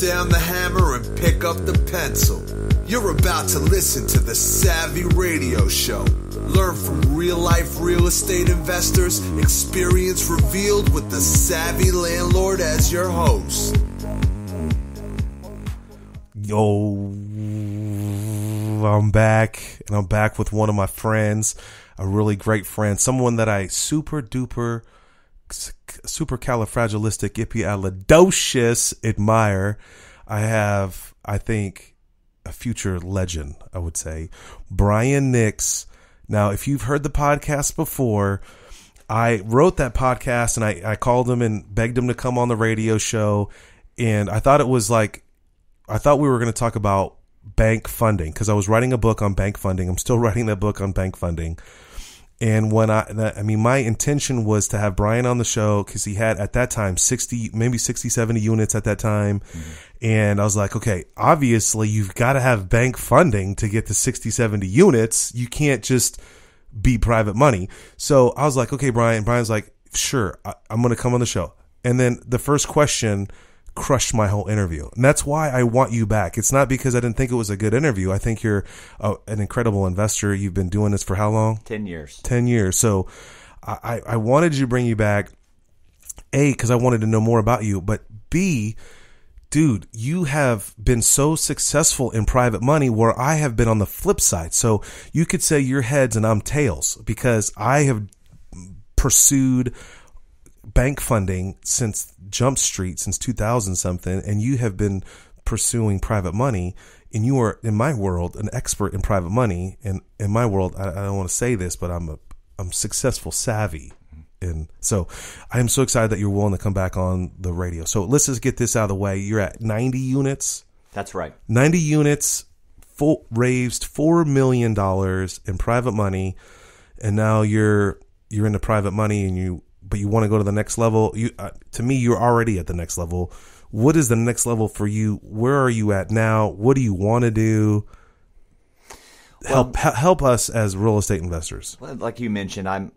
down the hammer and pick up the pencil. You're about to listen to the Savvy Radio Show. Learn from real-life real estate investors, experience revealed with the Savvy Landlord as your host. Yo, I'm back, and I'm back with one of my friends, a really great friend, someone that I supercalifragilisticexpialidocious admire. I have, I think, a future legend, I would say, Brian Nix. Now, if you've heard the podcast before, I wrote that podcast and I called him and begged him to come on the radio show. And I thought we were going to talk about bank funding because I was writing a book on bank funding. I'm still writing that book on bank funding. And when my intention was to have Brian on the show because he had at that time 60, 70 units at that time. Mm-hmm. And I was like, okay, obviously you've got to have bank funding to get to 60, 70 units. You can't just be private money. So I was like, okay, Brian. Brian's like, sure, I'm going to come on the show. And then the first question crushed my whole interview. And that's why I want you back. It's not because I didn't think it was a good interview. I think you're an incredible investor. You've been doing this for how long? 10 years. 10 years. So I wanted to bring you back, A, because I wanted to know more about you, but B, dude, you have been so successful in private money where I have been on the flip side. So you could say you're heads and I'm tails because I have pursued bank funding since Jump Street, since 2000 something, and you have been pursuing private money, and you are, in my world, an expert in private money. And in my world, I don't want to say this, but I'm successful savvy. And so I am so excited that you're willing to come back on the radio. So let's just get this out of the way. You're at 90 units. That's right. 90 units, raised $4 million in private money. And now you're into private money but you want to go to the next level. To me, you're already at the next level. What is the next level for you? Where are you at now? What do you want to do? Help us as real estate investors. Well, like you mentioned, I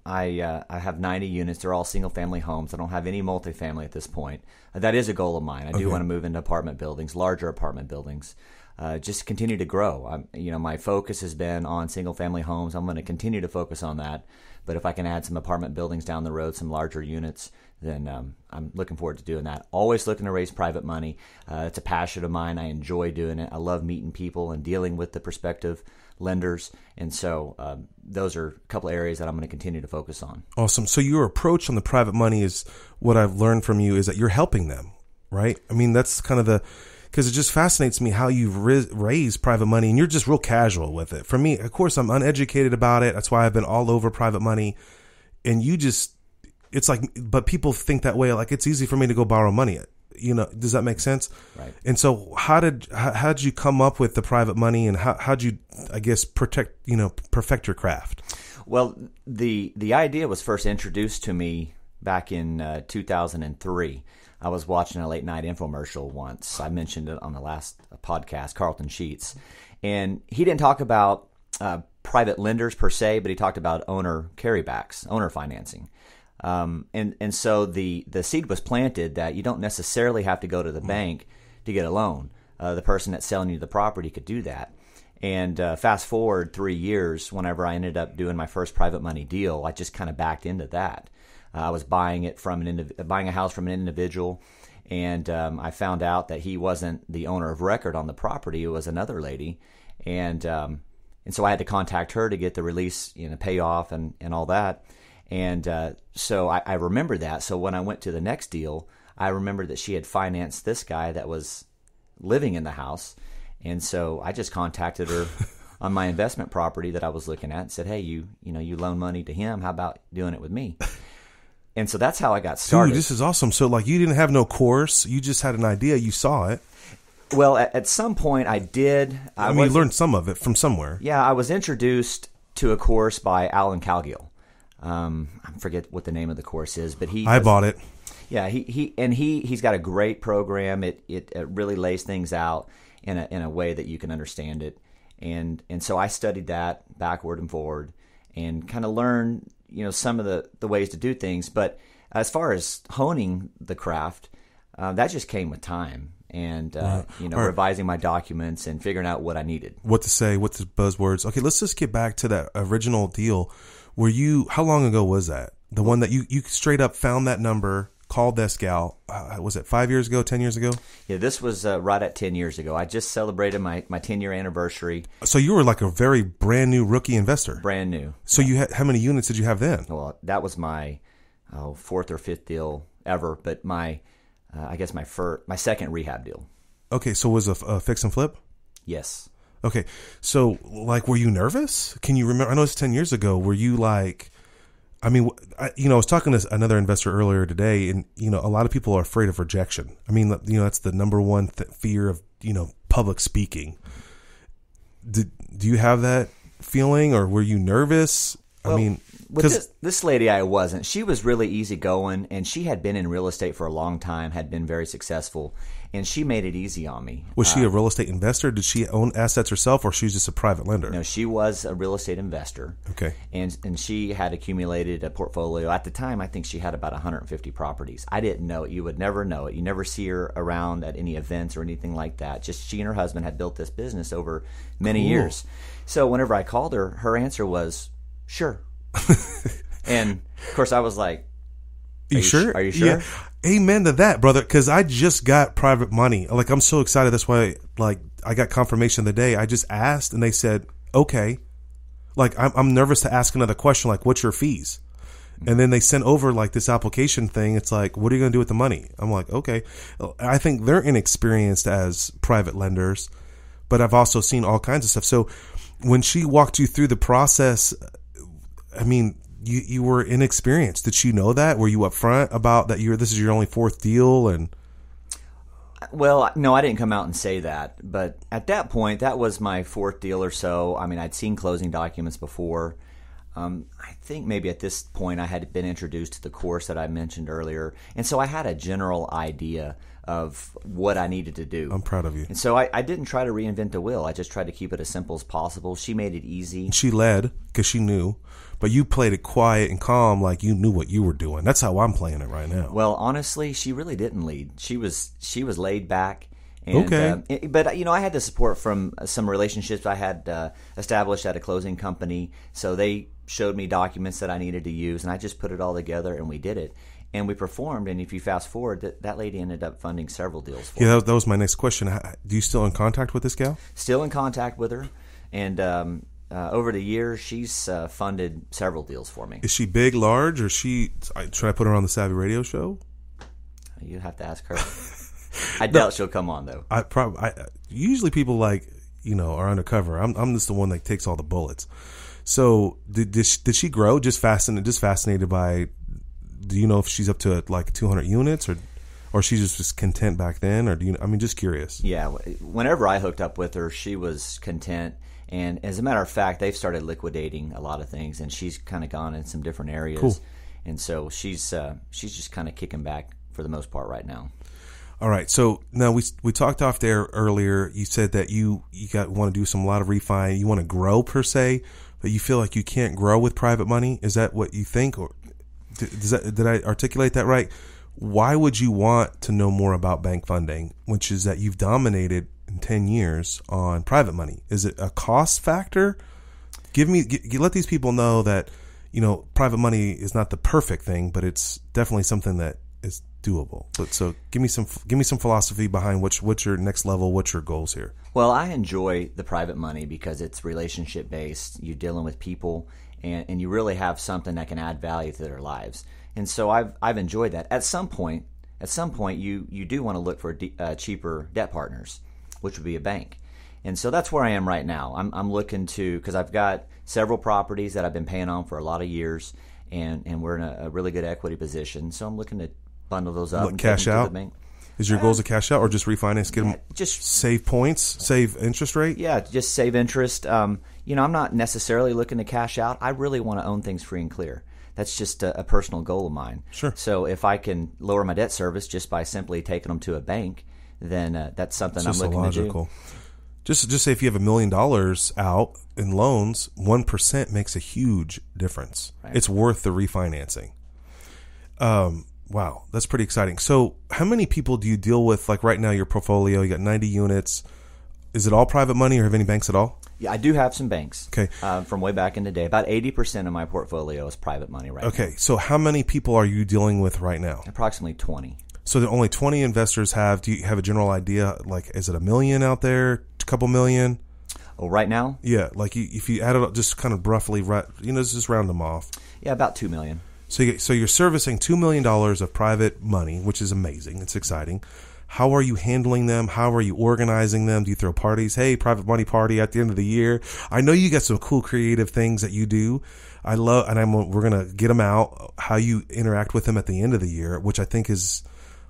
have 90 units. They're all single family homes. I don't have any multifamily at this point. That is a goal of mine. I do want to move into apartment buildings, larger apartment buildings. Just continue to grow. My focus has been on single family homes. I'm going to continue to focus on that. But if I can add some apartment buildings down the road, some larger units, then I'm looking forward to doing that. Always looking to raise private money. It's a passion of mine. I enjoy doing it. I love meeting people and dealing with the prospective lenders. And so those are a couple of areas that I'm going to continue to focus on. Awesome. So your approach on the private money is what I've learned from you is that you're helping them, right? I mean, that's kind of because it just fascinates me how you've raised private money and you're just real casual with it. For me, of course, I'm uneducated about it. That's why I've been all over private money. And it's like, but people think that way. Like it's easy for me to go borrow money. Does that make sense? Right. And so how'd you come up with the private money and how'd you, I guess, perfect your craft? Well, the idea was first introduced to me back in 2003. I was watching a late night infomercial once. I mentioned it on the last podcast, Carlton Sheets. And he didn't talk about private lenders per se, but he talked about owner carrybacks, owner financing. And so the seed was planted that you don't necessarily have to go to the bank to get a loan. The person that's selling you the property could do that. And fast forward 3 years, whenever I ended up doing my first private money deal, I just kind of backed into that. I was buying a house from an individual, and I found out that he wasn't the owner of record on the property; it was another lady, and so I had to contact her to get the release, payoff, and all that. And so I remember that. So when I went to the next deal, I remembered that she had financed this guy that was living in the house, and so I just contacted her on my investment property that I was looking at and said, "Hey, you loan money to him. How about doing it with me?" And so that's how I got started. Dude, this is awesome. So you didn't have no course. You just had an idea. You saw it. Well, at some point I did. You learned some of it from somewhere. Yeah, I was introduced to a course by Alan Calgill. I forget what the name of the course is, but I bought it. Yeah, he's got a great program. It really lays things out in a way that you can understand it. And so I studied that backward and forward and kind of learned some of the ways to do things. But as far as honing the craft, that just came with time. and revising my documents and figuring out what I needed. What to say, what the buzzwords. Okay, let's just get back to that original deal. How long ago was that? The one that you straight up found that number, called this gal. Was it 5 years ago, 10 years ago? Yeah, this was right at 10 years ago. I just celebrated my 10-year anniversary. So you were like a very brand new rookie investor. Brand new. So you had, how many units did you have then? Well, that was my fourth or fifth deal ever, but my second rehab deal. Okay, so was a fix and flip? Yes. Okay, so like, were you nervous? Can you remember? I know it's 10 years ago. Were you like, I mean, I was talking to another investor earlier today, and a lot of people are afraid of rejection. I mean, that's the number one fear of public speaking. Do you have that feeling, or were you nervous? Well, I mean, with this lady, I wasn't. She was really easygoing, and she had been in real estate for a long time, had been very successful, and she made it easy on me. Was she a real estate investor? Did she own assets herself, or she was just a private lender? No, she was a real estate investor. Okay. And she had accumulated a portfolio. At the time, I think she had about 150 properties. I didn't know it. You would never know it. You never see her around at any events or anything like that. Just she and her husband had built this business over many years. So whenever I called her, her answer was, sure. And of course I was like, Are you sure? Are you sure? Yeah. Amen to that, brother, because I just got private money. Like, I'm so excited. That's why, like, I got confirmation the day. I just asked, and they said, okay. Like, I'm nervous to ask another question, like, what's your fees? And then they sent over, like, this application thing. It's like, what are you going to do with the money? I'm like, okay. I think they're inexperienced as private lenders, but I've also seen all kinds of stuff. So when she walked you through the process, I mean, you were inexperienced. Did she know that? Were you upfront about that? This is your only fourth deal, and well, no, I didn't come out and say that. But at that point, that was my fourth deal or so. I mean, I'd seen closing documents before. I think maybe at this point I had been introduced to the course that I mentioned earlier, and so I had a general idea of what I needed to do. I'm proud of you. And so I didn't try to reinvent the wheel. I just tried to keep it as simple as possible. She made it easy. She led because she knew, but you played it quiet and calm, like you knew what you were doing. That's how I'm playing it right now. Well, honestly, she really didn't lead. She was laid back. And, okay. But I had the support from some relationships I had established at a closing company. So they showed me documents that I needed to use, and I just put it all together, and we did it. And we performed, and if you fast forward, that lady ended up funding several deals for me. Yeah, that was my next question. Do you still in contact with this gal? Still in contact with her, and over the years, she's funded several deals for me. Is she big, large, or should I put her on the Savvy Radio Show? You have to ask her. I doubt she'll come on, though. Usually people are undercover. I'm just the one that takes all the bullets. So did she grow? Just fascinated by. Do you know if she's up to like 200 units or she's just content back then, or just curious? Yeah, whenever I hooked up with her, she was content, and as a matter of fact, they've started liquidating a lot of things, and she's kind of gone in some different areas. Cool. And so she's just kind of kicking back for the most part right now. All right, so now we talked off there earlier. You said that you want to do a lot of refi, you want to grow per se, but you feel like you can't grow with private money. Is that what you think, or did I articulate that right? Why would you want to know more about bank funding, which is that you've dominated in 10 years on private money? Is it a cost factor? Let these people know that, private money is not the perfect thing, but it's definitely something that is doable. But so give me some philosophy behind what's your next level, what's your goals here? Well, I enjoy the private money because it's relationship based. You're dealing with people, and you really have something that can add value to their lives. And so I've enjoyed that. At some point, you do want to look for cheaper debt partners, which would be a bank. And so that's where I am right now. I'm looking because I've got several properties that I've been paying on for a lot of years, and we're in a really good equity position. So I'm looking to bundle those up and cash out. To the bank. Is your goals to cash out or just refinance? Get them, just save points, save interest rate. Yeah, just save interest. I'm not necessarily looking to cash out. I really want to own things free and clear. That's just a personal goal of mine. Sure. So if I can lower my debt service just by simply taking them to a bank, then that's something I'm looking to do. Just say if you have $1 million out in loans, 1% makes a huge difference. Right. It's worth the refinancing. Wow, that's pretty exciting. So how many people do you deal with? Like right now, your portfolio, you got 90 units. Is it all private money or have any banks at all? Yeah, I do have some banks. Okay. From way back in the day. About 80% of my portfolio is private money right now. Okay, so how many people are you dealing with right now? Approximately 20. So the only 20 investors have, do you have a general idea? Like, is it $1 million out there? A couple million? Oh, right now? Yeah, like if you add it up, just kind of roughly, just round them off. Yeah, about $2 million. So you're servicing $2 million of private money, which is amazing. It's exciting. How are you handling them? How are you organizing them? Do you throw parties? Hey, private money party at the end of the year. I know you got some cool creative things that you do. I love, and we're going to get them out, how you interact with them at the end of the year, which I think is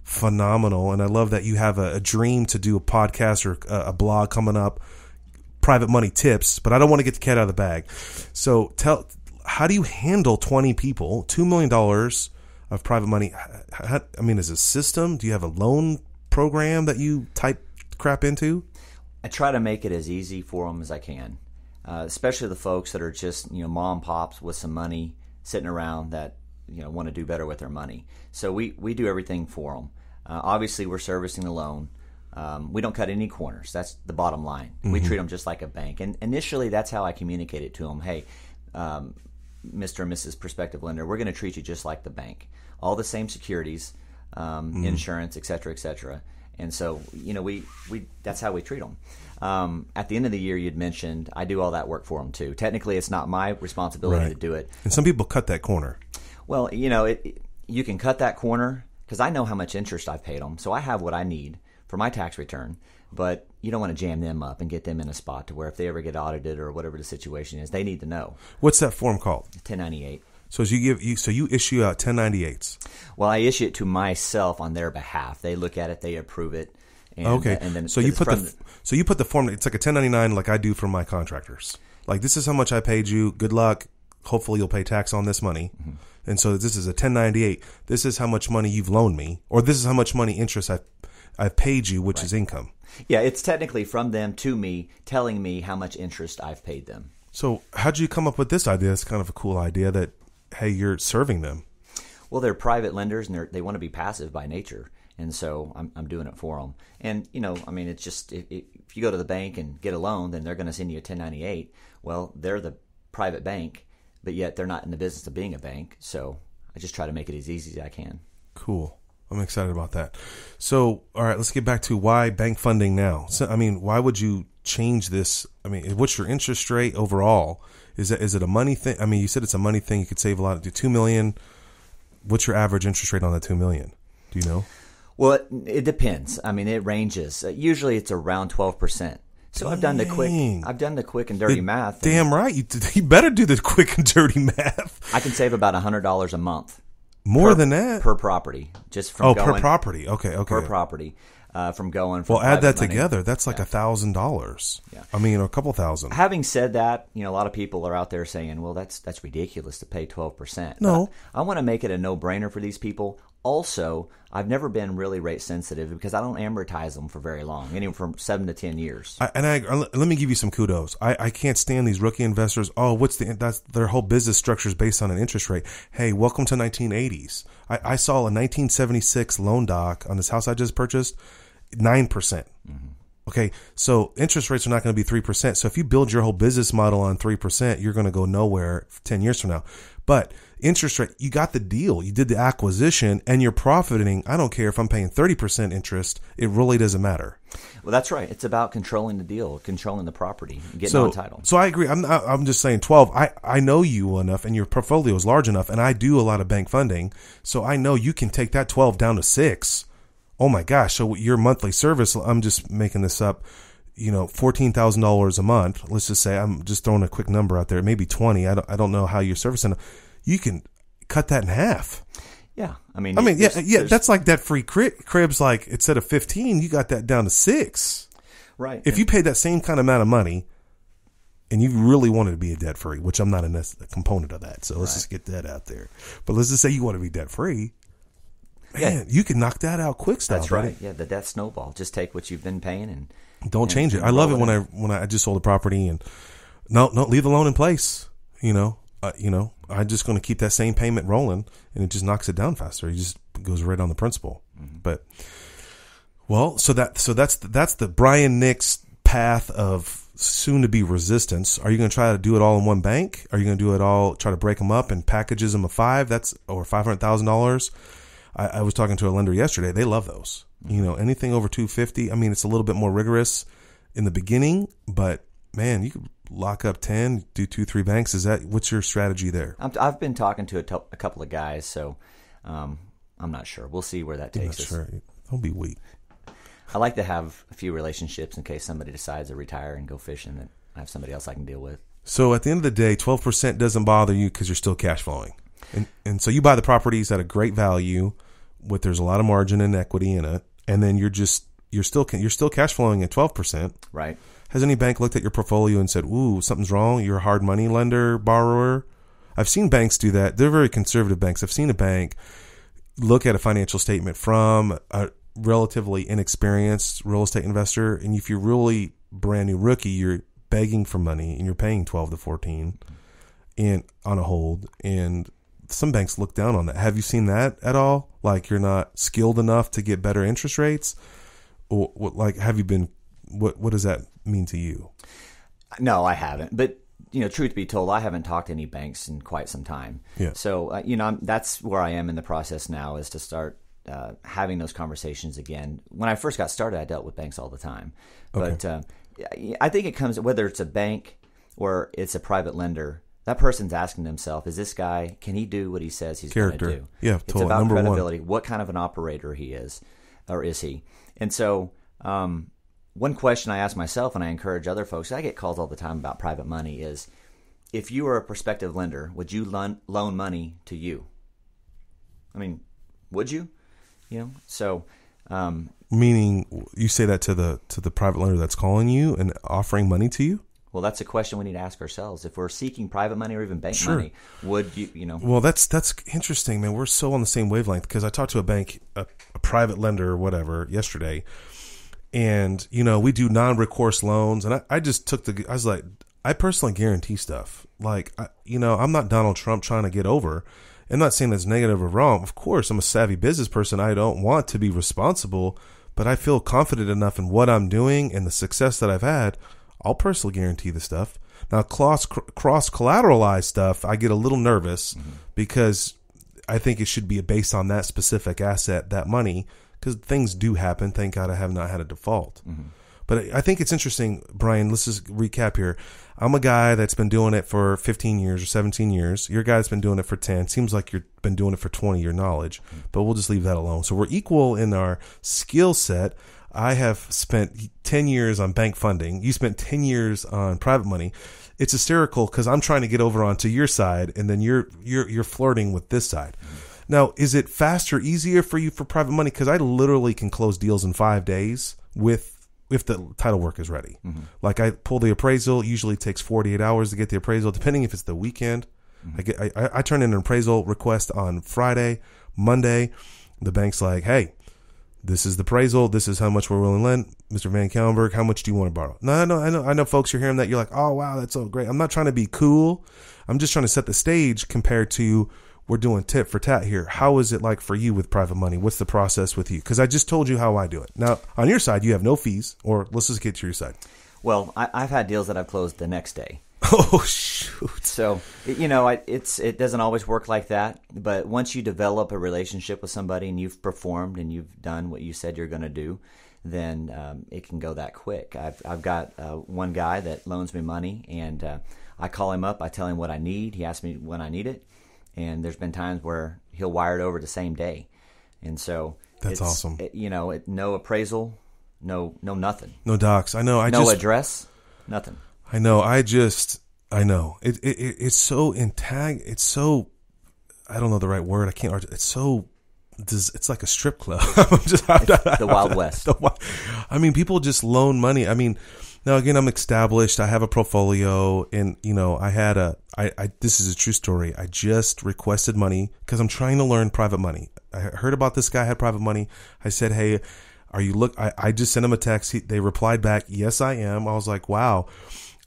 phenomenal. And I love that you have a dream to do a podcast or a blog coming up, private money tips, but I don't want to get the cat out of the bag. So how do you handle 20 people, $2 million of private money? Is it a system? Do you have a loan program that you type crap into? I try to make it as easy for them as I can, especially the folks that are just mom and pops with some money sitting around that want to do better with their money. So we do everything for them. Obviously, we're servicing the loan. We don't cut any corners. That's the bottom line. Mm-hmm. We treat them just like a bank. And initially, that's how I communicate it to them. Hey, Mr. and Mrs. Prospective Lender, we're going to treat you just like the bank. All the same securities, insurance, et cetera, et cetera. And so, we that's how we treat them. At the end of the year, you'd mentioned I do all that work for them too. Technically, it's not my responsibility to do it. And some people cut that corner. Well, you can cut that corner because I know how much interest I've paid them. So I have what I need for my tax return. But you don't want to jam them up and get them in a spot to where if they ever get audited or whatever the situation is, they need to know. What's that form called? 1098. So you issue out 1098s. Well, I issue it to myself on their behalf. They look at it, they approve it. And, okay. And then so you put the form. It's like a 1099, like I do for my contractors. Like, this is how much I paid you. Good luck. Hopefully, you'll pay tax on this money. Mm-hmm. And so this is a 1098. This is how much money you've loaned me, or this is how much money interest I've paid you, which is income. Yeah, it's technically from them to me, telling me how much interest I've paid them. So how'd you come up with this idea? It's kind of a cool idea that, hey, you're serving them. Well, they're private lenders, and they want to be passive by nature. And so I'm doing it for them. And, it's just if you go to the bank and get a loan, then they're going to send you a 1098. Well, they're the private bank, but yet they're not in the business of being a bank. So I just try to make it as easy as I can. Cool. I'm excited about that. So, all right, let's get back to why bank funding now. So, why would you change this? What's your interest rate overall? Is it a money thing? You said it's a money thing. You could save a lot. Do $2 million. What's your average interest rate on that $2 million? Do you know? Well, it depends. It ranges. Usually, it's around 12%. So I've done the quick and dirty math. Damn right. You better do the quick and dirty math. I can save about $100 a month. More than that? Per property. Just from going. Per property. Okay. Per property. From going from add that money. together. That's like $1,000. Yeah. Or a couple thousand. Having said that, a lot of people are out there saying, well, that's ridiculous to pay 12%. No. I want to make it a no-brainer for these people. Also, I've never been really rate sensitive because I don't amortize them for very long, anywhere from 7 to 10 years. Let me give you some kudos. I can't stand these rookie investors. Oh, that's their whole business structure is based on an interest rate. Hey, welcome to 1980s. I saw a 1976 loan doc on this house I just purchased, 9%. Mm-hmm. Okay, so interest rates are not going to be 3%. So if you build your whole business model on 3%, you're going to go nowhere 10 years from now. But interest rate, you got the deal. You did the acquisition and you're profiting. I don't care if I'm paying 30% interest. It really doesn't matter. Well, that's right. It's about controlling the deal, controlling the property, getting on title. So I agree. I'm just saying 12. I know you enough and your portfolio is large enough, and I do a lot of bank funding. So I know you can take that 12 down to 6. Oh my gosh. So your monthly service, I'm just making this up, $14,000 a month. Let's just say, I'm just throwing a quick number out there, maybe 20. I don't know how you're servicing. You can cut that in half. Yeah. That's like debt free cribs. Like instead of 15, you got that down to 6. Right. If you paid that same kind of amount of money and you really wanted to be a debt free, which I'm not a component of that. So let's just get that out there. But let's just say you want to be debt free. Man, you can knock that out quick style. That's right. Yeah, the debt snowball. Just take what you've been paying and don't change it. I love it when I just sold a property and no, leave the loan in place. I'm just going to keep that same payment rolling, and it just knocks it down faster. It just goes right on the principal. But so that's the Brian Nix path of soon to be resistance. Are you going to try to do it all in one bank? Are you going to do it all, try to break them up and packages them of or $500,000? I was talking to a lender yesterday. They love those. Anything over 250. I mean, it's a little bit more rigorous in the beginning, but man, you could lock up 10, do 2-3 banks. What's your strategy there? I've been talking to a couple of guys, so I'm not sure. We'll see where that takes us. Sure. Don't be weak. I like to have a few relationships in case somebody decides to retire and go fishing, that I have somebody else I can deal with. So at the end of the day, 12% doesn't bother you because you're still cash flowing. And so you buy the properties at a great value, there's a lot of margin and equity in it, and then you're still cash flowing at 12%. Right. Has any bank looked at your portfolio and said, "Ooh, something's wrong"? You're a hard money lender, borrower. I've seen banks do that. They're very conservative banks. I've seen a bank look at a financial statement from a relatively inexperienced real estate investor, and if you're really brand new rookie, you're begging for money and you're paying 12 to 14 and on a hold, and some banks look down on that. Have you seen that at all? Like you're not skilled enough to get better interest rates, or have you been? What does that mean to you? No, I haven't. But truth be told, I haven't talked to any banks in quite some time. Yeah. So that's where I am in the process now, is to start having those conversations again. When I first got started, I dealt with banks all the time. Okay. But I think it comes, whether it's a bank or it's a private lender, that person's asking themselves, is this guy, can he do what he says he's going to do? Yeah, it's totally. about Number credibility. one. What kind of an operator he is, or is he? And so one question I ask myself, and I encourage other folks, I get calls all the time about private money, is if you were a prospective lender, would you loan money to you? I mean, would you? So... Meaning you say that to the private lender that's calling you and offering money to you? Well, that's a question we need to ask ourselves. If we're seeking private money or even bank money, would you, Well, that's interesting, man. We're so on the same wavelength, because I talked to a bank, a private lender or whatever yesterday, and, we do non-recourse loans, and I just I was like, I personally guarantee stuff. Like, I'm not Donald Trump trying to get over. I'm not saying that's negative or wrong. Of course, I'm a savvy business person. I don't want to be responsible, but I feel confident enough in what I'm doing and the success that I've had. I'll personally guarantee the stuff. Now, cross-collateralized stuff, I get a little nervous because I think it should be based on that specific asset, that money, because things do happen. Thank God I have not had a default. But I think it's interesting, Brian, let's just recap here. I'm a guy that's been doing it for 15 years or 17 years. You're a guy that's been doing it for 10. Seems like you've been doing it for 20, your knowledge. But we'll just leave that alone. So we're equal in our skill set. I have spent 10 years on bank funding. You spent 10 years on private money. It's hysterical because I'm trying to get over onto your side, and then you're flirting with this side. Now, is it faster, easier for you for private money? Because I literally can close deals in 5 days if the title work is ready. Like I pull the appraisal, usually takes 48 hours to get the appraisal, depending if it's the weekend. I turn in an appraisal request on Friday, Monday. The bank's like, hey, this is the appraisal. This is how much we're willing to lend. Mr. Van Kellenberg, how much do you want to borrow? No, I know folks, you're hearing that. You're like, oh, wow, that's so great. I'm not trying to be cool. I'm just trying to set the stage compared to we're doing tit for tat here. How is it like for you with private money? What's the process with you? Because I just told you how I do it. Now, on your side, you have no fees, or let's just get to your side. Well, I've had deals that I've closed the next day. Oh, shoot. So, it doesn't always work like that. But once you develop a relationship with somebody and you've performed and you've done what you said you're going to do, then it can go that quick. I've got one guy that loans me money, and I call him up. I tell him what I need. He asks me when I need it. And there's been times where he'll wire it over the same day. And so that's awesome. No appraisal, no nothing. No docs. I know. No address, nothing. I know. I know. It's so it's so, I don't know the right word. I can't. It's so, it's like a strip club. It's the Wild West. I mean, people just loan money. I mean, now again, I'm established. I have a portfolio, and this is a true story. I just requested money because I'm trying to learn private money. I heard about this guy had private money. I said, hey, I just sent him a text. They replied back, yes, I am. I was like, wow,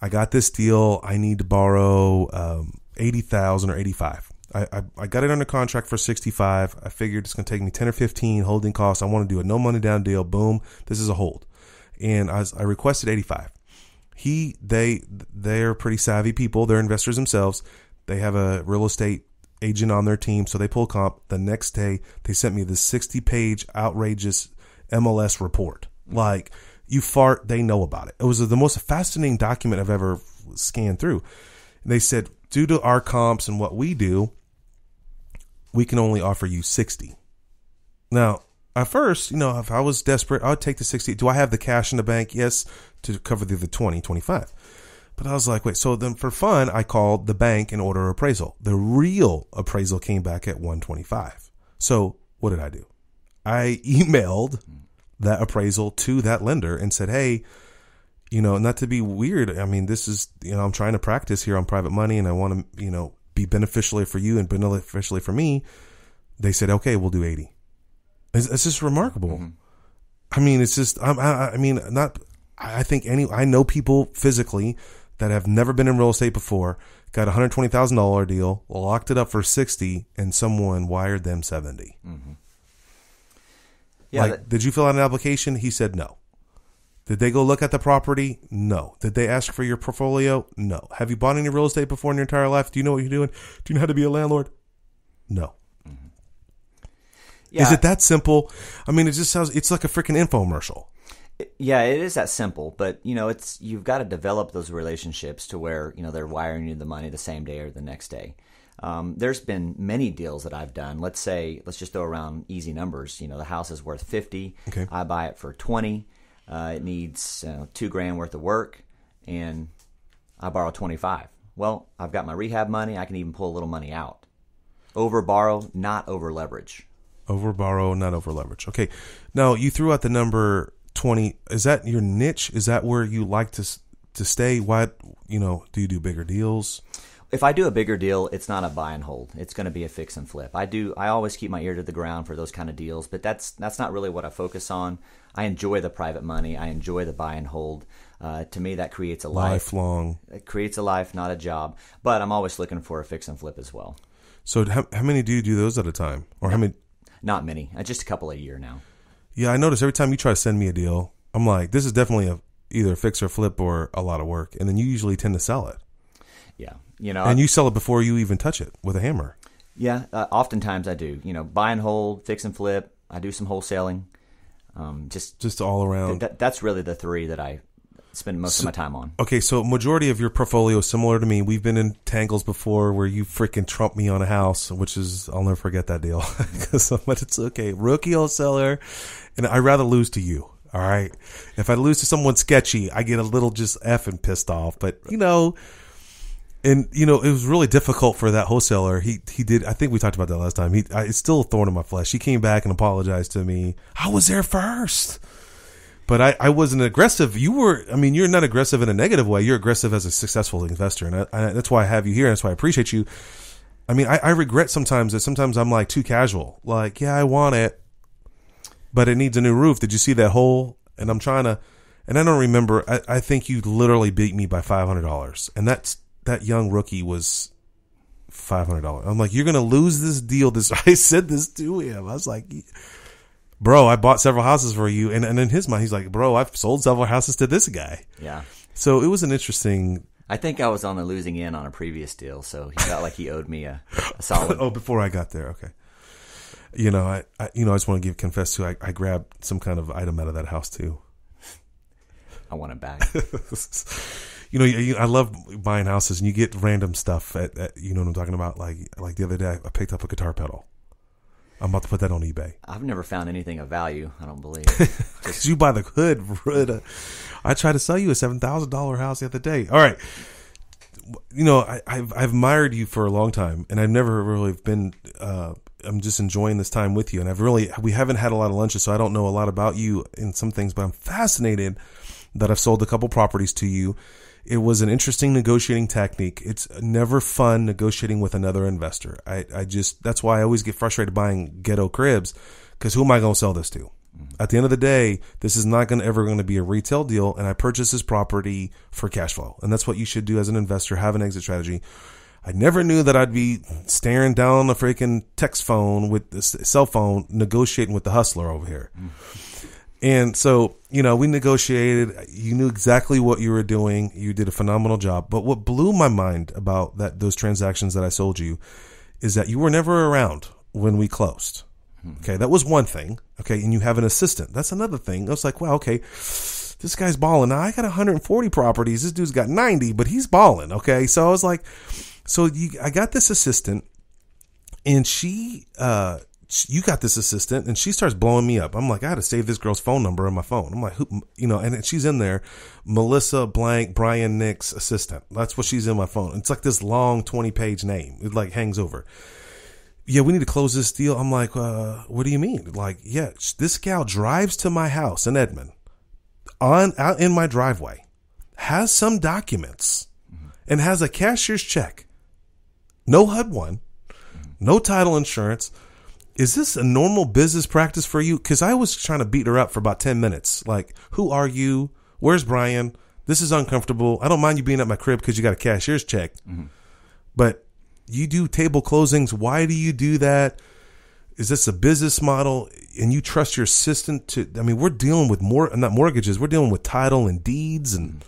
I got this deal. I need to borrow $80,000 or $85,000. I got it under contract for $65,000. I figured it's going to take me 10 or 15 holding costs. I want to do a no money down deal. Boom. This is a hold. And I requested $85,000. They're pretty savvy people. They're investors themselves. They have a real estate agent on their team. So they pull comp. The next day they sent me this 60-page outrageous MLS report. Like, you fart, they know about it. It was the most fascinating document I've ever scanned through. And they said, due to our comps and what we do, we can only offer you 60. Now, at first, if I was desperate, I would take the 60. Do I have the cash in the bank? Yes, to cover the 25. But I was like, wait, so then for fun, I called the bank and ordered appraisal. The real appraisal came back at 125. So what did I do? I emailed that appraisal to that lender and said, hey, not to be weird. I mean, this is, I'm trying to practice here on private money and I want to, be beneficially for you and beneficially for me. They said, okay, we'll do 80. It's just remarkable. Mm-hmm. I mean, it's just, I know people physically that have never been in real estate before, got a $120,000 deal, locked it up for 60, and someone wired them 70. Mm-hmm. Yeah. Did you fill out an application? He said no. Did they go look at the property? No. Did they ask for your portfolio? No. Have you bought any real estate before in your entire life? Do you know what you're doing? Do you know how to be a landlord? No. Mm-hmm. Yeah. Is it that simple? I mean, it's like a freaking infomercial. Yeah, it is that simple, but you've got to develop those relationships to where, they're wiring you the money the same day or the next day. There's been many deals that I've done. Let's just throw around easy numbers. The house is worth 50. Okay. I buy it for 20. It needs $2,000 worth of work, and I borrow 25. Well, I've got my rehab money. I can even pull a little money out. Over borrow, not over leverage. Over borrow, not over leverage. Okay. Now you threw out the number 20. Is that your niche? Is that where you like to stay? What do you do bigger deals? If I do a bigger deal, it's not a buy and hold. It's going to be a fix and flip. I always keep my ear to the ground for those kind of deals, but that's not really what I focus on. I enjoy the private money. I enjoy the buy and hold. To me, that creates a lifelong. It creates a life, not a job. But I'm always looking for a fix and flip as well. So how many do you do those at a time? Or how many? Not many. Just a couple a year now. Yeah, I notice every time you try to send me a deal, I'm like, this is definitely either a fix or flip or a lot of work. And then you usually tend to sell it. Yeah. And you sell it before you even touch it with a hammer. Yeah, oftentimes I do. Buy and hold, fix and flip. I do some wholesaling. Just all around. That's really the three that I spend most of my time on. Okay, so majority of your portfolio is similar to me. We've been in tangles before where you freaking trumped me on a house, which is, I'll never forget that deal. But it's okay. Rookie wholesaler, and I'd rather lose to you. All right. If I lose to someone sketchy, I get a little just effing pissed off. But, and, it was really difficult for that wholesaler. He did, I think we talked about that last time. It's still a thorn in my flesh. He came back and apologized to me. I was there first. But I wasn't aggressive. You're not aggressive in a negative way. You're aggressive as a successful investor. And that's why I have you here. And that's why I appreciate you. I regret sometimes I'm like too casual. Like, yeah, I want it, but it needs a new roof. Did you see that hole? And I'm trying to, and I don't remember. I think you literally beat me by $500. And that young rookie was $500. I'm like, you're going to lose this deal. I said this to him. I was like, bro, I bought several houses for you. And in his mind, he's like, bro, I've sold several houses to this guy. Yeah. So it was an interesting. I think I was on the losing end on a previous deal. So he felt like he owed me a solid. Oh, before I got there. Okay. I just want to confess to, I grabbed some kind of item out of that house too. I want it back. I love buying houses and you get random stuff at you know what I'm talking about? Like the other day, I picked up a guitar pedal. I'm about to put that on eBay. I've never found anything of value, I don't believe. Because you buy the hood. I tried to sell you a $7,000 house the other day. All right. I've admired you for a long time, and I've never really been. I'm just enjoying this time with you, and we haven't had a lot of lunches, so I don't know a lot about you in some things, but I'm fascinated that I've sold a couple properties to you. It was an interesting negotiating technique. It's never fun negotiating with another investor. That's why I always get frustrated buying ghetto cribs, because who am I going to sell this to? At the end of the day, this is not ever going to be a retail deal, and I purchased this property for cash flow. And that's what you should do as an investor, have an exit strategy. I never knew that I'd be staring down a freaking text phone with the cell phone, negotiating with the hustler over here. And so, we negotiated. You knew exactly what you were doing. You did a phenomenal job. But what blew my mind about those transactions that I sold you is that you were never around when we closed. Okay, that was one thing. Okay, and you have an assistant. That's another thing. I was like, wow, okay, this guy's balling. Now I got 140 properties. This dude's got 90, but he's balling. Okay, so I was like, I got this assistant, and you got this assistant, and she starts blowing me up. I'm like, I had to save this girl's phone number on my phone. I'm like, who, and she's in there, Melissa blank Brian Nix assistant. That's what she's in my phone. It's like this long 20-page name. It like hangs over. Yeah, we need to close this deal. I'm like, what do you mean? Like, yeah, this gal drives to my house in Edmond, out in my driveway, has some documents, and has a cashier's check. No HUD-1, no title insurance. Is this a normal business practice for you? Because I was trying to beat her up for about 10 minutes. Like, who are you? Where's Brian? This is uncomfortable. I don't mind you being at my crib because you got a cashier's check. But you do table closings. Why do you do that? Is this a business model? And you trust your assistant to, we're dealing with not mortgages. We're dealing with title and deeds and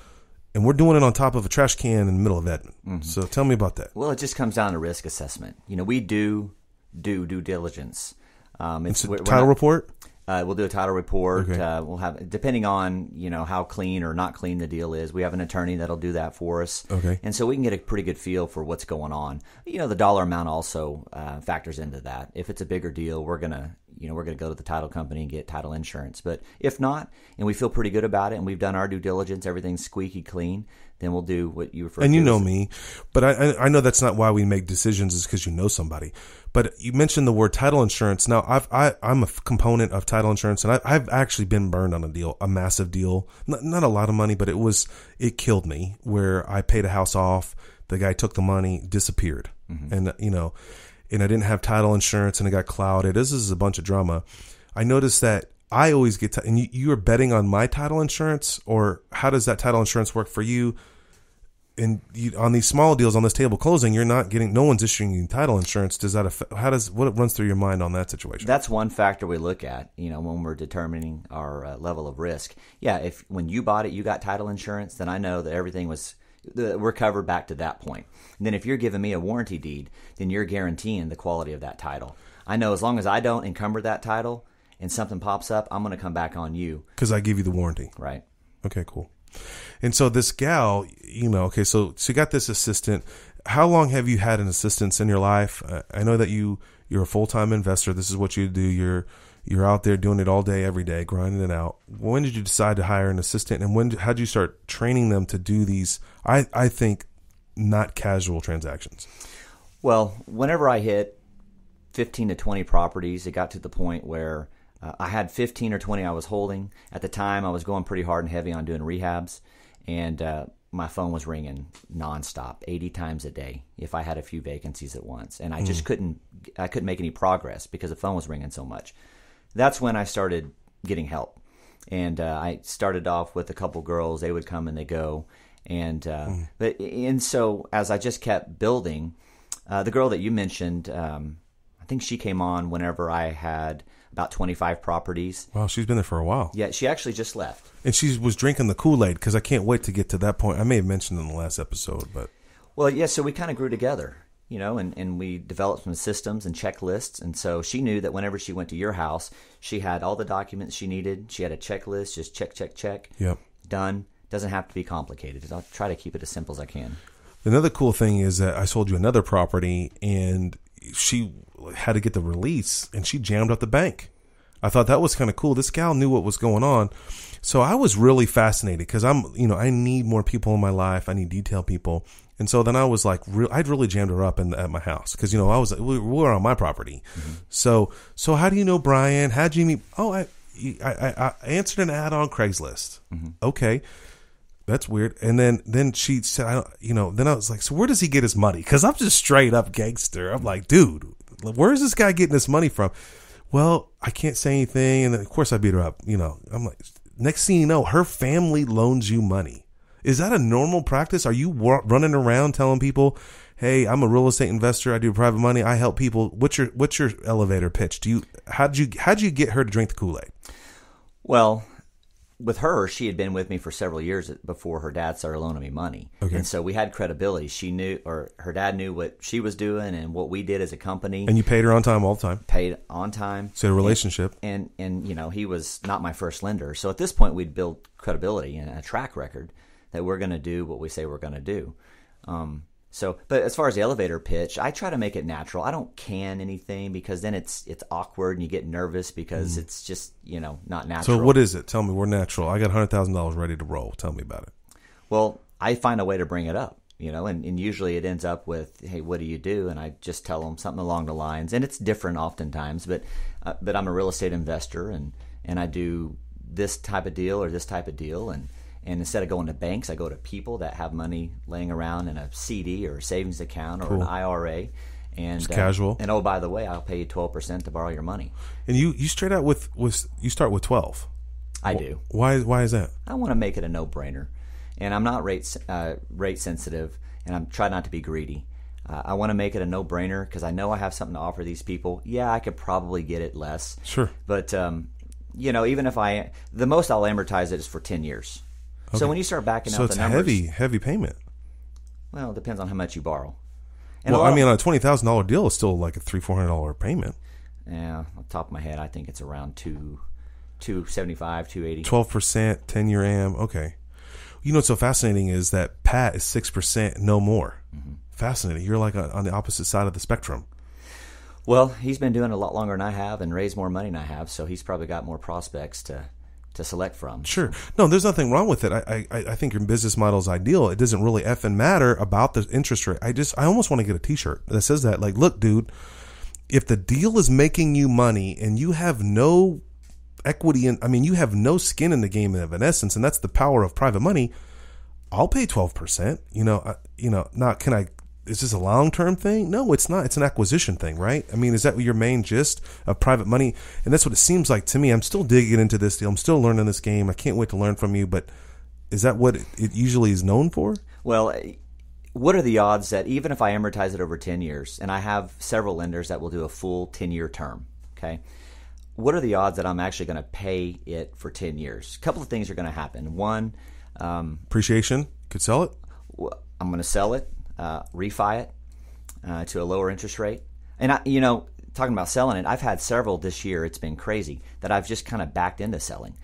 we're doing it on top of a trash can in the middle of Edmond. So tell me about that. Well, it just comes down to risk assessment. We do due diligence. Title report? We'll do a title report. Okay. We'll have, depending on, how clean or not clean the deal is, we have an attorney that'll do that for us. Okay. And so we can get a pretty good feel for what's going on. The dollar amount also factors into that. If it's a bigger deal, we're going to go to the title company and get title insurance. But if not, and we feel pretty good about it and we've done our due diligence, everything's squeaky clean, then we'll do what you refer to. And you know me, but I know that's not why we make decisions, is because you know somebody. But you mentioned the word title insurance. Now, I'm a component of title insurance, and I've actually been burned on a massive deal. Not a lot of money, but it killed me, where I paid a house off. The guy took the money, disappeared. And, and I didn't have title insurance, and it got clouded. This is a bunch of drama. I noticed that I always get and you are betting on my title insurance, or how does that title insurance work for you? And on these small deals on this table closing, you're not getting, no one's issuing you title insurance. Does that affect, what runs through your mind on that situation? That's one factor we look at, when we're determining our level of risk. Yeah, when you bought it, you got title insurance, then I know that everything we're covered back to that point. And then if you're giving me a warranty deed, then you're guaranteeing the quality of that title. I know as long as I don't encumber that title and something pops up, I'm going to come back on you. Because I give you the warranty. Right. Okay, cool. And so this gal, okay, so you got this assistant. How long have you had an assistant in your life? I know that you're a full-time investor. This is what you do. You're out there doing it all day, every day, grinding it out. When did you decide to hire an assistant, and how did you start training them to do these, I think, not casual transactions? Well, whenever I hit 15 to 20 properties, it got to the point where I had 15 or 20 I was holding. At the time, I was going pretty hard and heavy on doing rehabs, and my phone was ringing nonstop, 80 times a day if I had a few vacancies at once. And I just couldn't make any progress because the phone was ringing so much. That's when I started getting help. And I started off with a couple girls. They would come and they go. And so as I just kept building, the girl that you mentioned, I think she came on whenever I had about 25 properties. Wow, she's been there for a while. Yeah, she actually just left. And she was drinking the Kool-Aid, because I can't wait to get to that point. I may have mentioned in the last episode, but... Well, yeah, so we kind of grew together, and we developed some systems and checklists. And so she knew that whenever she went to your house, she had all the documents she needed. She had a checklist, just check. Yep. Done. Doesn't have to be complicated. I'll try to keep it as simple as I can. Another cool thing is that I sold you another property, and she had to get the release, and she jammed up the bank. I thought that was kind of cool. This gal knew what was going on. So I was really fascinated, because I need more people in my life. I need detailed people. And so then I was like, I'd really jammed her up at my house, because, we were on my property. Mm-hmm. So how do you know Brian? How'd you meet? Oh, I answered an ad on Craigslist. Mm-hmm. Okay. That's weird. And then she said, then I was like, so where does he get his money? Because I'm just straight up gangster. I'm like, dude, where is this guy getting this money from? Well, I can't say anything. And then, of course, I beat her up. I'm like, next thing you know, her family loans you money. Is that a normal practice? Are you running around telling people, hey, I'm a real estate investor. I do private money. I help people. What's your elevator pitch? How'd you get her to drink the Kool-Aid? Well, with her, she had been with me for several years before her dad started loaning me money. Okay. And so we had credibility. She knew, or her dad knew what she was doing and what we did as a company. And you paid her on time all the time? Paid on time. So a relationship. And he was not my first lender. So at this point, we'd built credibility and a track record that we're going to do what we say we're going to do. But as far as the elevator pitch, I try to make it natural. I don't can anything because then it's awkward and you get nervous because it's just, not natural. So what is it? Tell me, we're natural. I got $100,000 ready to roll. Tell me about it. Well, I find a way to bring it up, and usually it ends up with, hey, what do you do? And I just tell them something along the lines, and it's different oftentimes, but I'm a real estate investor and I do this type of deal or this type of deal, and instead of going to banks, I go to people that have money laying around in a CD or a savings account or an IRA. And it's casual. And by the way, I'll pay you 12% to borrow your money. And you straight out you start with 12. I do. Why is that? I want to make it a no-brainer, and I'm not rate sensitive, and I'm trying not to be greedy. I want to make it a no-brainer because I know I have something to offer these people. Yeah, I could probably get it less. Sure. But even if the most I'll amortize it is for 10 years. Okay. So when you start backing out the numbers... So it's heavy payment. Well, it depends on how much you borrow. And on a $20,000 deal, it's still like a $300-$400 payment. Yeah, on top of my head, I think it's around $275, $280. 12%, 10-year AM. Okay. What's so fascinating is that Pat is 6%, no more. Mm-hmm. Fascinating. You're like on the opposite side of the spectrum. Well, he's been doing it a lot longer than I have and raised more money than I have, so he's probably got more prospects to select from. Sure. No, there's nothing wrong with it. I think your business model is ideal. It doesn't really effing matter about the interest rate. I almost want to get a t-shirt that says that. Like, look, dude, if the deal is making you money and you have no equity you have no skin in the game in essence, and that's the power of private money, I'll pay 12%. Is this a long-term thing? No, it's not. It's an acquisition thing, right? Is that your main gist of private money? And that's what it seems like to me. I'm still digging into this deal. I'm still learning this game. I can't wait to learn from you. But is that what it usually is known for? Well, what are the odds that even if I amortize it over 10 years, and I have several lenders that will do a full 10-year term, okay? What are the odds that I'm actually going to pay it for 10 years? A couple of things are going to happen. One, appreciation. Could sell it? I'm going to sell it. Refi it to a lower interest rate. And talking about selling it, I've had several this year. It's been crazy that I've just kind of backed into selling.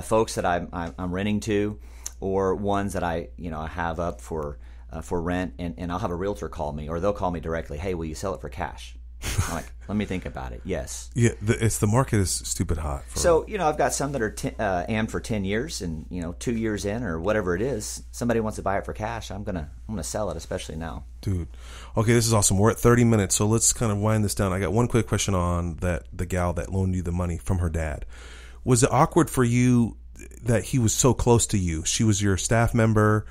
Folks that I'm renting to, or ones that I have up for rent, and I'll have a realtor call me, or they'll call me directly. Hey, will you sell it for cash? I'm like, let me think about it. Yes. Yeah, the market is stupid hot. I've got some that are ammed for 10 years, and 2 years in or whatever it is, somebody wants to buy it for cash. I'm gonna sell it, especially now. Dude, okay, this is awesome. We're at 30 minutes, so let's kind of wind this down. I got one quick question on the gal that loaned you the money from her dad. Was it awkward for you that he was so close to you? She was your staff member,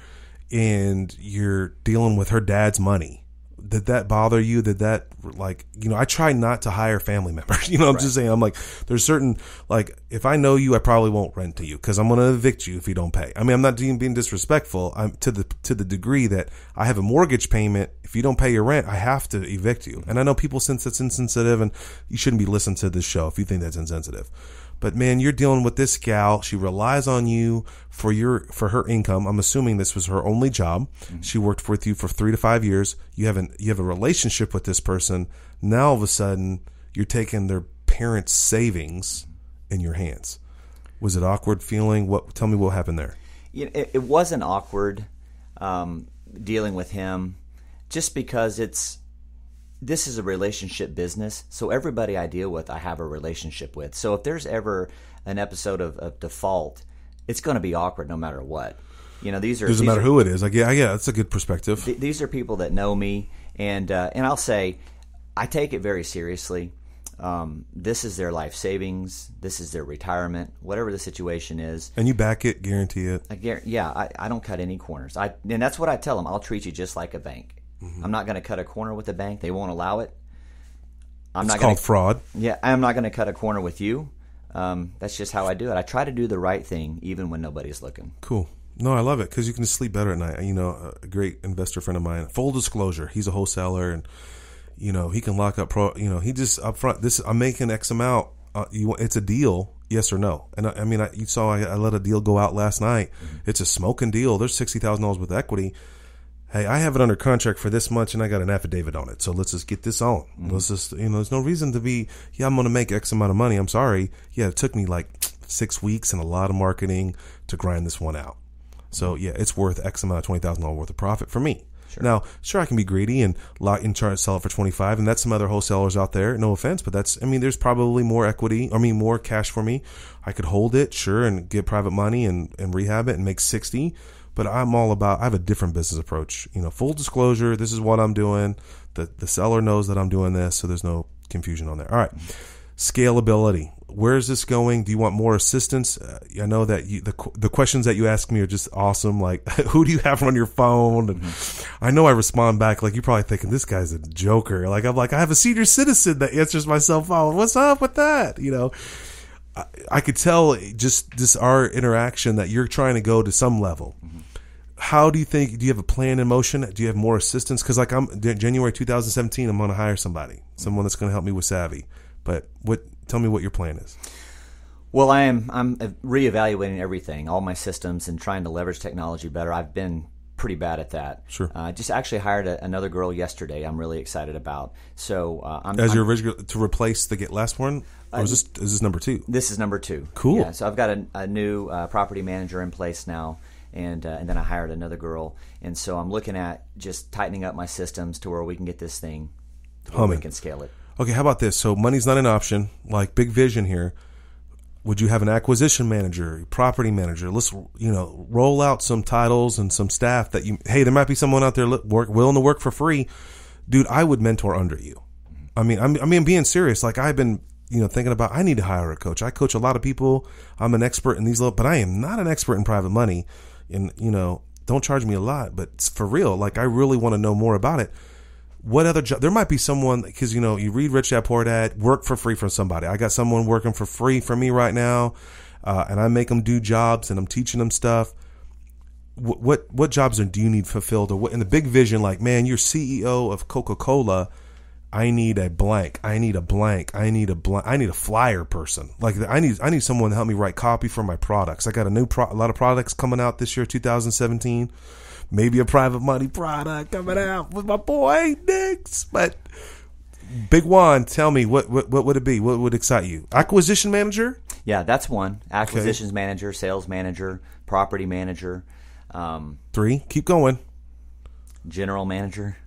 and you're dealing with her dad's money. Did that bother you? Did that, I try not to hire family members. I'm just saying, I'm like, there's certain, if I know you, I probably won't rent to you because I'm going to evict you if you don't pay. I'm not being disrespectful. I'm to the degree that I have a mortgage payment. If you don't pay your rent, I have to evict you. And I know people think that's insensitive, and you shouldn't be listening to this show if you think that's insensitive. But man, you're dealing with this gal. She relies on you for her income. I'm assuming this was her only job. Mm-hmm. She worked with you for 3 to 5 years. You have a relationship with this person. Now all of a sudden you're taking their parents' savings in your hands. Was it awkward feeling? Tell me what happened there. It wasn't awkward dealing with him, just because this is a relationship business, so everybody I deal with, I have a relationship with. So if there's ever an episode of default, it's going to be awkward no matter what. Doesn't matter who it is. Yeah, that's a good perspective. These are people that know me, and I'll say, I take it very seriously. This is their life savings. This is their retirement, whatever the situation is. And you back it, guarantee it. I don't cut any corners. And that's what I tell them. I'll treat you just like a bank. I'm not going to cut a corner with the bank. They won't allow it. It's called fraud. Yeah, I'm not going to cut a corner with you. That's just how I do it. I try to do the right thing even when nobody's looking. Cool. No, I love it because you can just sleep better at night. You know, a great investor friend of mine, full disclosure, he's a wholesaler, and you know, he can lock up he just upfront, I'm making X amount. It's a deal, yes or no? And I mean, you saw I let a deal go out last night. Mm-hmm. It's a smoking deal. There's $60,000 with equity. Hey, I have it under contract for this much, and I got an affidavit on it. So let's just get this on. Mm-hmm. Let's just, there's no reason to be, I'm going to make X amount of money. I'm sorry. Yeah, it took me like 6 weeks and a lot of marketing to grind this one out. So yeah, it's worth X amount of $20,000 worth of profit for me. Sure. Now, sure, I can be greedy and try to sell it for 25, and that's some other wholesalers out there. No offense, but there's probably more equity. More cash for me. I could hold it, sure, and get private money and rehab it and make 60. But I have a different business approach. Full disclosure, this is what I'm doing. The seller knows that I'm doing this, so there's no confusion on there. All right. Scalability. Where is this going? Do you want more assistance? I know that the questions that you ask me are just awesome. Like, who do you have on your phone? And I know I respond back like you're probably thinking this guy's a joker. Like I'm like, I have a senior citizen that answers my cell phone. What's up with that? I could tell just our interaction that you're trying to go to some level. Mm-hmm. How do you have a plan in motion? Do you have more assistance? Because like January 2017, I'm going to hire someone that's going to help me with Savvy. But tell me what your plan is. Well, I'm reevaluating everything, all my systems, and trying to leverage technology better. I've been pretty bad at that. Sure. I just actually hired another girl yesterday. I'm really excited about. So your original to replace the last one, or is this number 2? This is number 2. Cool. Yeah. So I've got a new property manager in place now, and then I hired another girl, and so I'm looking at just tightening up my systems to where we can get this thing where we can scale it. Okay, how about this? So money's not an option, like big vision here. Would you have an acquisition manager, property manager? Let's, roll out some titles and some staff that hey, there might be someone out there willing to work for free. Dude, I would mentor under you. I mean, I'm being serious. Like I've been, thinking about, I need to hire a coach. I coach a lot of people. I'm an expert in but I am not an expert in private money. And, don't charge me a lot, but it's for real. Like I really want to know more about it. What other job? There might be someone, because, you read Rich Dad Poor Dad, work for free for somebody. I got someone working for free for me right now, and I make them do jobs, and I'm teaching them stuff. What jobs do you need fulfilled? Or what in the big vision, like, man, you're CEO of Coca-Cola. I need a blank. I need a blank. I need a flyer person. Like I need someone to help me write copy for my products. I got a lot of products coming out this year, 2017. Maybe a private money product coming out with my boy Nix. But Big Juan, tell me what would it be? What would excite you? Acquisition manager? Yeah, that's one. Acquisitions manager, sales manager, property manager. 3. Keep going. General manager.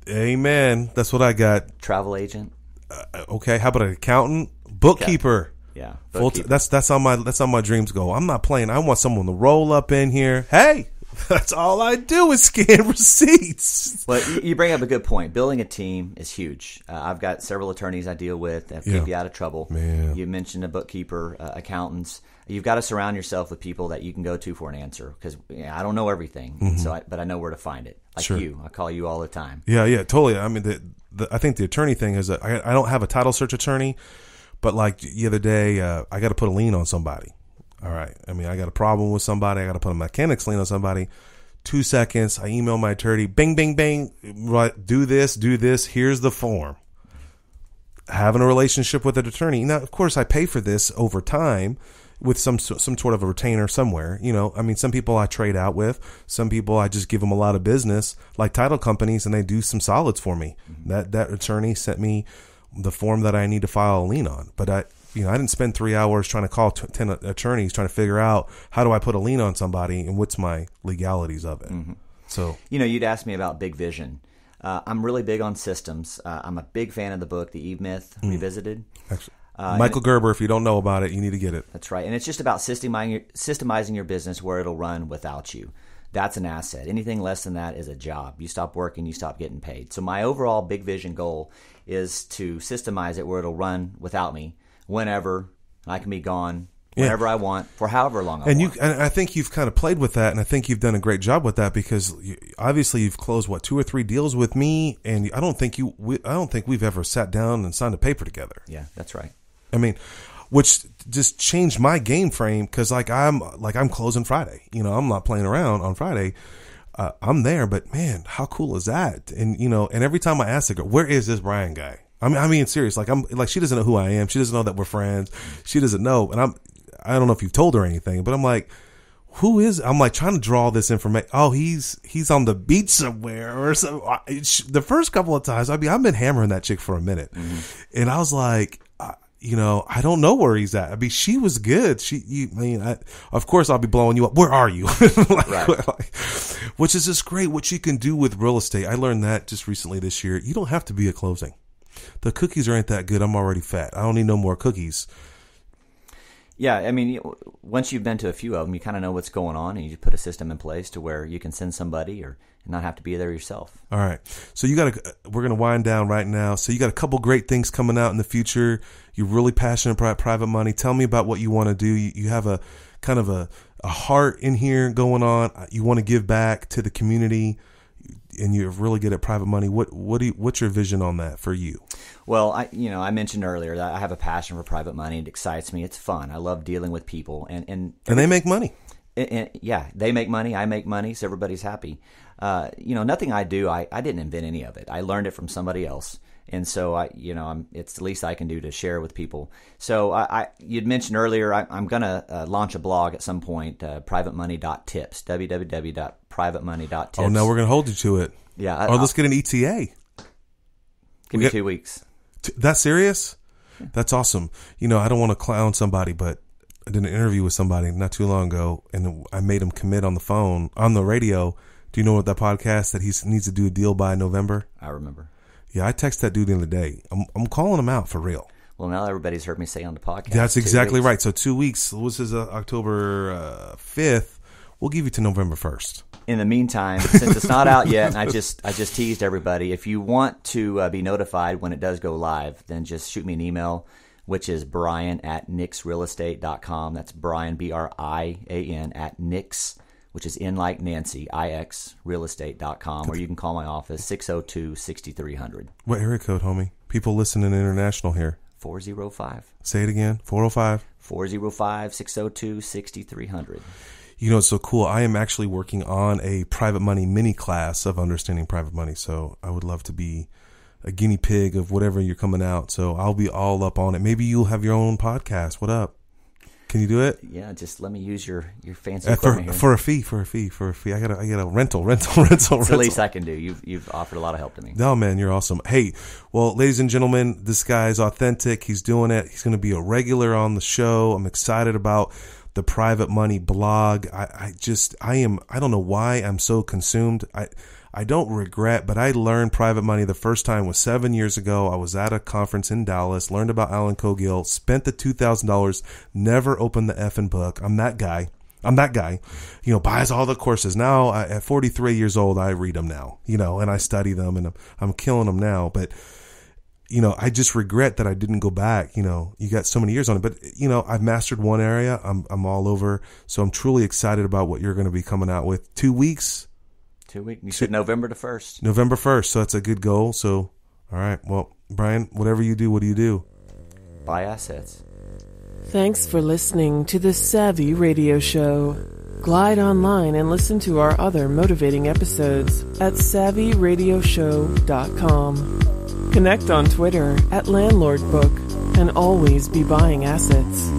Amen. That's what I got. Travel agent. Okay. How about an accountant? Bookkeeper. Yeah. Bookkeeper. That's on my dreams go. I'm not playing. I want someone to roll up in here. Hey. That's all I do is scan receipts. Well, you bring up a good point. Building a team is huge. I've got several attorneys I deal with that keep you out of trouble. Man. You mentioned a bookkeeper, accountants. You've got to surround yourself with people that you can go to for an answer because I don't know everything, but I know where to find it. Like sure. you, I call you all the time. Yeah, totally. I mean, I think the attorney thing is that I don't have a title search attorney, but like the other day, I got to put a lien on somebody. All right. I mean, I got a problem with somebody. I got to put a mechanic's lien on somebody. 2 seconds. I email my attorney. Bing, bing, bing. Right. Do this. Here's the form. Having a relationship with an attorney. Now, of course, I pay for this over time with some sort of a retainer somewhere. I mean, some people I trade out with. Some people I just give them a lot of business, like title companies, and they do some solids for me. Mm-hmm. That attorney sent me the form that I need to file a lien on. But I didn't spend 3 hours trying to call 10 attorneys trying to figure out how do I put a lien on somebody and what's my legalities of it. Mm-hmm. So, you'd asked me about big vision. I'm really big on systems. I'm a big fan of the book, The Eve Myth Revisited. Actually, Michael Gerber, if you don't know about it, you need to get it. That's right. And it's just about systemizing your business where it'll run without you. That's an asset. Anything less than that is a job. You stop working, you stop getting paid. So my overall big vision goal is to systemize it where it'll run without me. Whenever I can be gone, whenever I want, for however long I want. And I think you've kind of played with that, and I think you've done a great job with that because obviously you've closed 2 or 3 deals with me, and I don't think we've ever sat down and signed a paper together. Yeah, that's right. I mean, which just changed my game frame. Cause I'm closing Friday, I'm not playing around on Friday. I'm there, but man, how cool is that? And, and every time I ask the girl, where is this Brian guy? I mean, serious. She doesn't know who I am. She doesn't know that we're friends. She doesn't know. And I don't know if you've told her anything, but I'm like, who is, I'm like trying to draw this information. Oh, he's on the beach somewhere or something. The first couple of times, I've been hammering that chick for a minute. And I was like, I don't know where he's at. I mean, she was good. Of course I'll be blowing you up. Where are you? Which is just great. What you can do with real estate. I learned that just recently this year. You don't have to be at closing. The cookies aren't that good. I'm already fat. I don't need no more cookies. Yeah, I mean, once you've been to a few of them, you kind of know what's going on, and you put a system in place to where you can send somebody or not have to be there yourself. All right. So we're going to wind down right now. So you got a couple great things coming out in the future. You're really passionate about private money. Tell me about what you want to do. You have a kind of a heart in here going on. You want to give back to the community, and you're really good at private money. What's your vision on that for you? Well, I mentioned earlier that I have a passion for private money. It excites me. It's fun. I love dealing with people, and they make money. Yeah, they make money. I make money, so everybody's happy. Nothing I do, I didn't invent any of it. I learned it from somebody else, and so it's the least I can do to share with people. So you'd mentioned earlier, I'm gonna launch a blog at some point, privatemoney.tips, www.privatemoney.tips. Oh, now we're gonna hold you to it. Yeah. Let's get an ETA. Give me 2 weeks. That's serious? Yeah. That's awesome. I don't want to clown somebody, but I did an interview with somebody not too long ago, and I made him commit on the radio. Do you know what that podcast that he needs to do a deal by November? I remember. Yeah, I texted that dude the other day. I'm calling him out for real. Well, now everybody's heard me say on the podcast. That's exactly right. So 2 weeks. This is October 5th. We'll give you to November 1st. In the meantime, since it's not out yet, and I just teased everybody, if you want to be notified when it does go live, then just shoot me an email, which is brian@nixrealestate.com. That's Brian, BRIAN, @Nix, which is N like Nancy, IX, realestate.com, or you can call my office, 602-6300. What area code, homie? People listening international here. 405. Say it again, 405? 405-602-6300. It's so cool. I am actually working on a private money mini class of understanding private money. So I would love to be a guinea pig of whatever you're coming out. So I'll be all up on it. Maybe you'll have your own podcast. What up? Can you do it? Yeah, just let me use your fancy equipment here. For a fee. I got a rental. It's the least I can do. You've offered a lot of help to me. No, man, you're awesome. Hey, well, ladies and gentlemen, this guy's authentic. He's doing it. He's going to be a regular on the show. I'm excited about the private money blog. I don't know why I'm so consumed. I don't regret, but I learned private money the first time was 7 years ago. I was at a conference in Dallas, learned about Alan Cogill, spent the $2,000, never opened the effing book. I'm that guy, buys all the courses. Now, at 43 years old, I read them now, and I study them, and I'm killing them now. But I just regret that I didn't go back. You got so many years on it, but I've mastered one area. I'm all over. So I'm truly excited about what you're going to be coming out with. 2 weeks. 2 weeks. You said November 1st. November 1st. So that's a good goal. So, all right. Well, Brian, whatever you do, what do you do? Buy assets. Thanks for listening to the Savvy Radio Show. Glide online and listen to our other motivating episodes at savvyradioshow.com. Connect on Twitter @LandlordBook and always be buying assets.